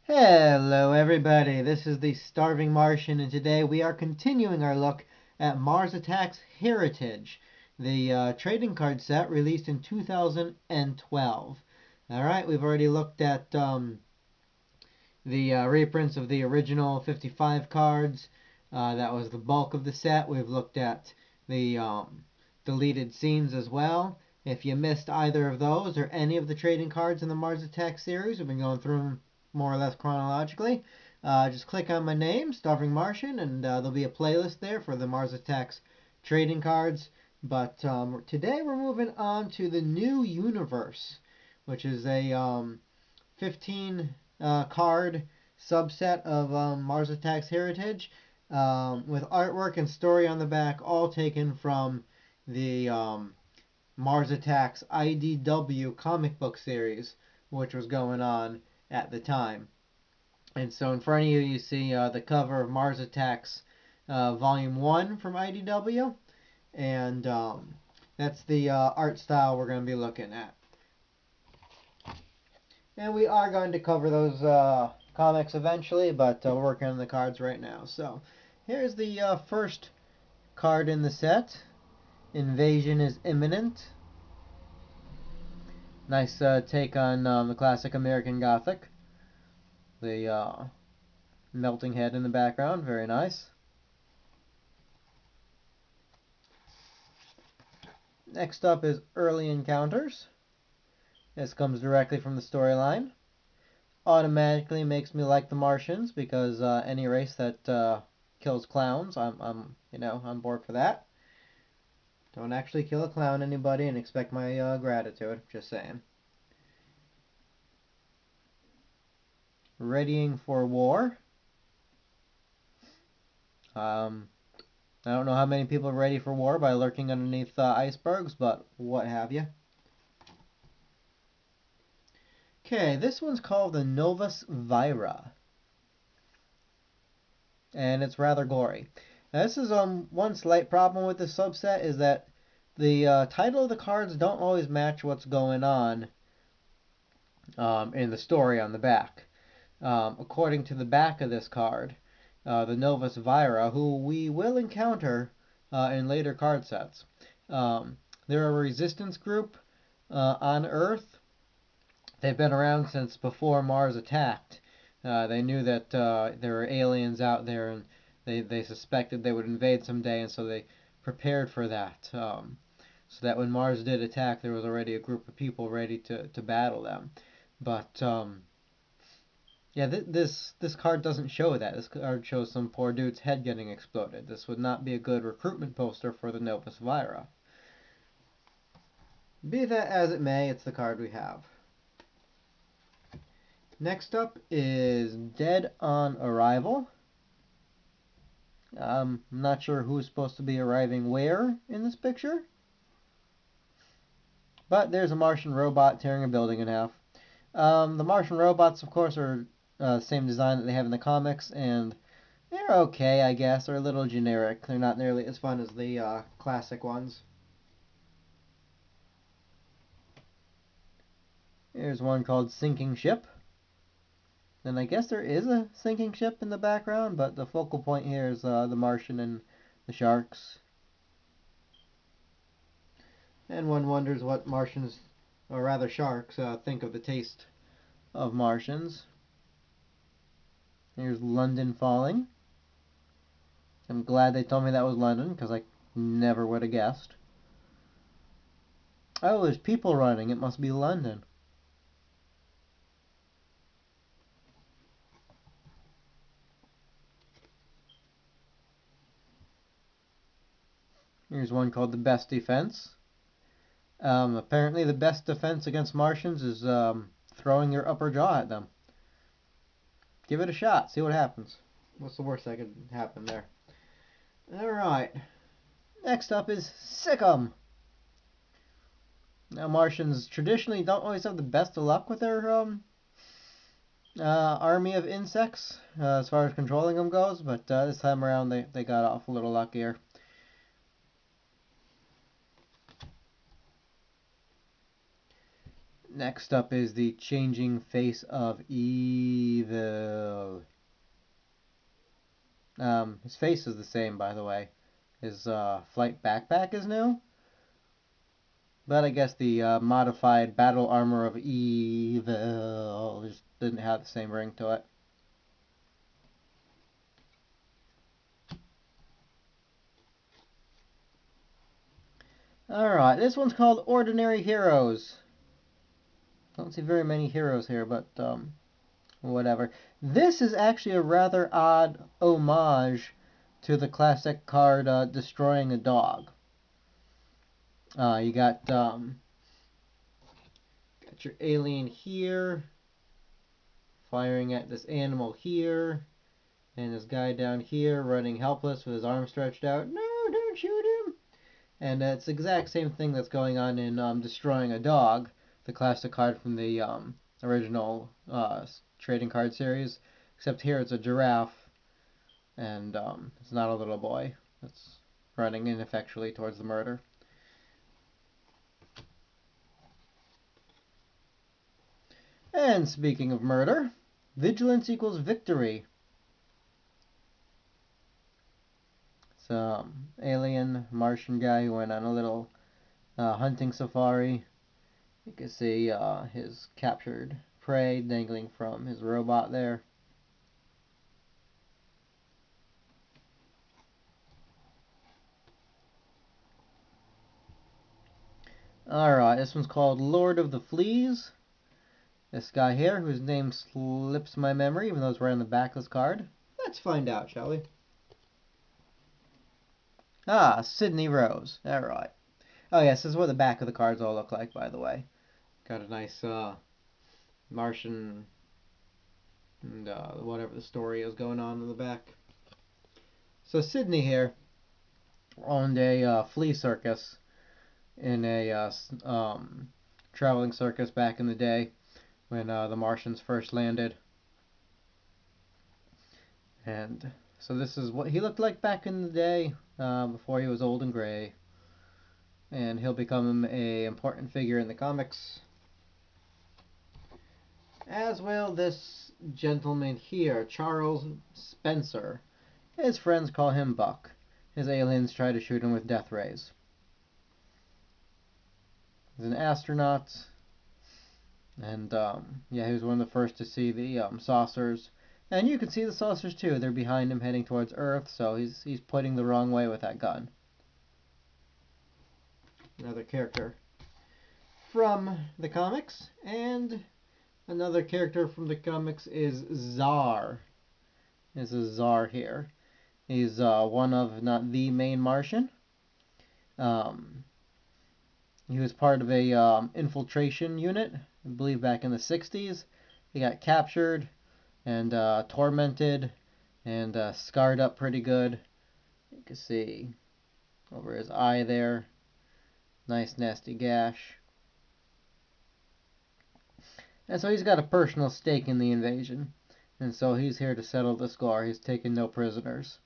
Hello everybody, this is the Starving Martian, and today we are continuing our look at Mars Attacks Heritage, the trading card set released in 2012. Alright, we've already looked at the reprints of the original 55 cards. That was the bulk of the set. We've looked at the deleted scenes as well. If you missed either of those or any of the trading cards in the Mars Attacks series, we've been going through them more or less chronologically. Just click on my name, Starving Martian, and there'll be a playlist there for the Mars Attacks trading cards. But today we're moving on to the new universe, which is a 15 card subset of Mars Attacks Heritage, with artwork and story on the back, all taken from the Mars Attacks IDW comic book series, which was going on at the time. And so in front of you, you see the cover of Mars Attacks Volume 1 from IDW, and that's the art style we're going to be looking at. And we are going to cover those comics eventually, but we're working on the cards right now. So here's the first card in the set. Invasion is imminent. Nice take on the classic American Gothic. The melting head in the background, very nice. Next up is Early Encounters. This comes directly from the storyline. Automatically makes me like the Martians, because any race that kills clowns, I'm on board for that. Don't actually kill a clown, anybody, and expect my gratitude. Just saying. Readying for war. I don't know how many people are ready for war by lurking underneath icebergs, but what have you. Okay, this one's called the Novus Vira, and it's rather gory. Now, this is one slight problem with this subset, is that the title of the cards don't always match what's going on in the story on the back. According to the back of this card, the Novus Vira, who we will encounter in later card sets, they're a resistance group on Earth. They've been around since before Mars attacked. They knew that there were aliens out there, and they suspected they would invade someday, and so they prepared for that. So that when Mars did attack, there was already a group of people ready to battle them. But yeah, this card doesn't show that. This card shows some poor dude's head getting exploded. This would not be a good recruitment poster for the Novus Vira. Be that as it may, it's the card we have. Next up is Dead on Arrival. I'm not sure who's supposed to be arriving where in this picture, but there's a Martian robot tearing a building in half. The Martian robots, of course, are the same design that they have in the comics, and they're okay, I guess. They're a little generic. They're not nearly as fun as the classic ones. Here's one called Sinking Ship. And I guess there is a sinking ship in the background, but the focal point here is the Martian and the sharks. And one wonders what Martians, or rather sharks, think of the taste of Martians. Here's London Falling. I'm glad they told me that was London, because I never would have guessed. Oh, there's people running. It must be London. Here's one called The Best Defense. Apparently the best defense against Martians is throwing your upper jaw at them. Give it a shot. See what happens. What's the worst that could happen there? Alright. Next up is Sick'em. Now, Martians traditionally don't always have the best of luck with their army of insects as far as controlling them goes, but this time around they got off a little luckier. Next up is the changing face of evil. His face is the same, by the way. His flight backpack is new. But I guess the modified battle armor of evil just didn't have the same ring to it. Alright, this one's called Ordinary Heroes. Don't see very many heroes here, but whatever. This is actually a rather odd homage to the classic card Destroying a Dog. You got your alien here, firing at this animal here, and this guy down here running helpless with his arm stretched out. No, don't shoot him! And it's the exact same thing that's going on in Destroying a Dog, the classic card from the original trading card series, except here it's a giraffe, and it's not a little boy that's running ineffectually towards the murder. And speaking of murder, vigilance equals victory. It's alien Martian guy who went on a little hunting safari. You can see his captured prey dangling from his robot there. Alright, this one's called Lord of the Fleas. This guy here, whose name slips my memory, even though it's right on the back of this card. Let's find out, shall we? Ah, Sydney Rose. Alright. Oh yes, this is what the back of the cards all look like, by the way. Got a nice Martian and whatever the story is going on in the back. So Sydney here owned a flea circus in a traveling circus back in the day when the Martians first landed. And so this is what he looked like back in the day, before he was old and gray. And he'll become an important figure in the comics. As will this gentleman here, Charles Spencer. His friends call him Buck. His aliens try to shoot him with death rays. He's an astronaut. And yeah, he was one of the first to see the saucers. And you can see the saucers too. They're behind him heading towards Earth, so he's pointing the wrong way with that gun. Another character from the comics, and another character from the comics is Czar. This is Czar here. He's one of, not the main Martian. He was part of a infiltration unit, I believe back in the 60s. He got captured and tormented and scarred up pretty good. You can see over his eye there. Nice nasty gash. And so he's got a personal stake in the invasion. And so he's here to settle the score. He's taken no prisoners.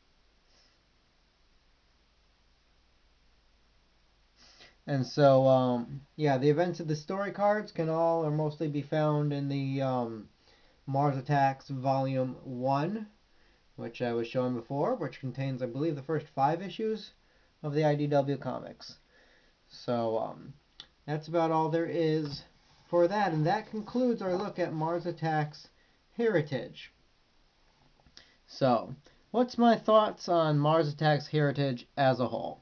And so, yeah, the events of the story cards can all or mostly be found in the Mars Attacks Volume 1, which I was showing before, which contains, I believe, the first 5 issues of the IDW comics. So, that's about all there is for that. And that concludes our look at Mars Attacks Heritage. So, what's my thoughts on Mars Attacks Heritage as a whole?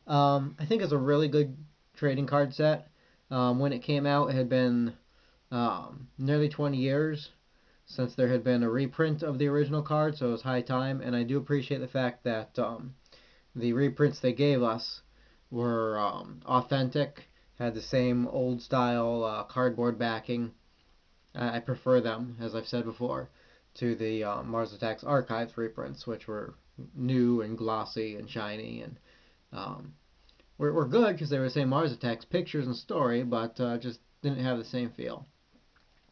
I think it's a really good trading card set. When it came out, it had been nearly 20 years since there had been a reprint of the original card, so it was high time. And I do appreciate the fact that the reprints they gave us were authentic, had the same old style cardboard backing. I prefer them, as I've said before, to the Mars Attacks Archives reprints, which were new and glossy and shiny, and were good because they were the same Mars Attacks pictures and story, but just didn't have the same feel.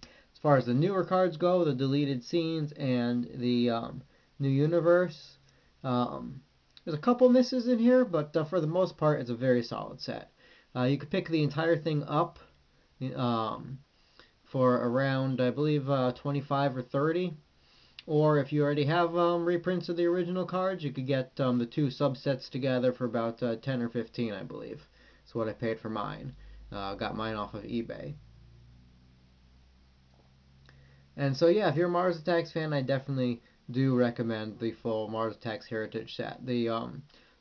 As far as the newer cards go, the deleted scenes and the new universe, there's a couple misses in here, but for the most part, it's a very solid set. You could pick the entire thing up for around, I believe, 25 or 30. Or if you already have reprints of the original cards, you could get the two subsets together for about 10 or 15, I believe. That's what I paid for mine. Got mine off of eBay. And so yeah, if you're a Mars Attacks fan, I definitely do recommend the full Mars Attacks Heritage set. The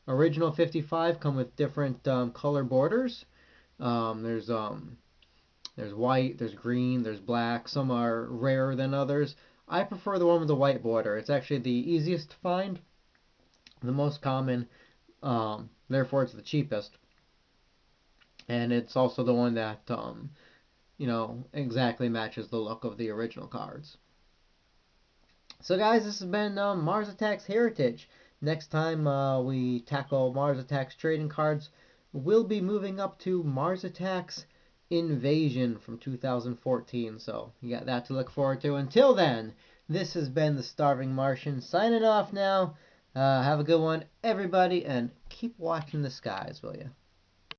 original 55 come with different color borders. There's white, there's green, there's black. Some are rarer than others. I prefer the one with the white border. It's actually the easiest to find, the most common, therefore it's the cheapest. And it's also the one that, exactly matches the look of the original cards. So guys, this has been Mars Attacks Heritage. Next time we tackle Mars Attacks trading cards, we'll be moving up to Mars Attacks Invasion from 2014. So you got that to look forward to. Until then, this has been the Starving Martian signing off now. Have a good one, everybody, and keep watching the skies, will you?